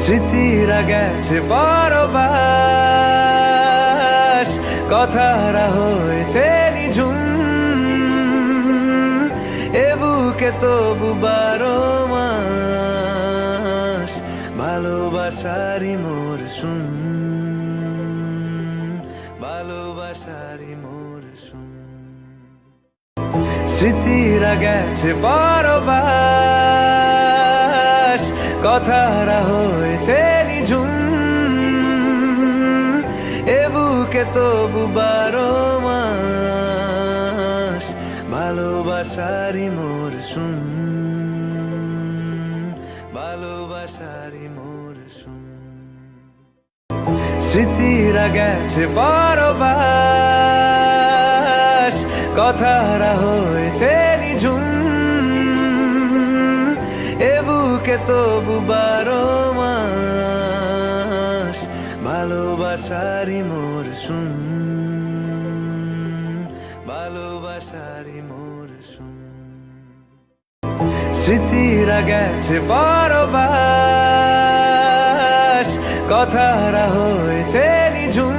স্মৃতিরা গেছে পরবাস, কথারা হয়েছে নিঝুম, এ বুকে তবু 12 মাস ভালোবাসারই মরশুম, ভালোবাসারই মরশুম। স্মৃতিরা গেছে পরবাস, কথারা হয়েছে নিঝুম, এ বুকে তবু 12 মাস ভালোবাসারই মরশুম, ভালোবাসারই মরশুম। স্মৃতিরা গেছে পরবাস, কথারা হয়েছে নিঝুম, এ বুকে তবু 12 মাস ভালোবাসারই মরশুম, ভালোবাসারই মরশুম। স্মৃতিরা গেছে পরবাস, কথারা হয়েছে নিঝুম,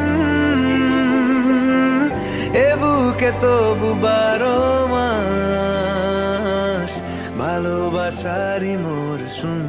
এ বুকে তবু 12 মাস ভালোবাসারই মরশুম।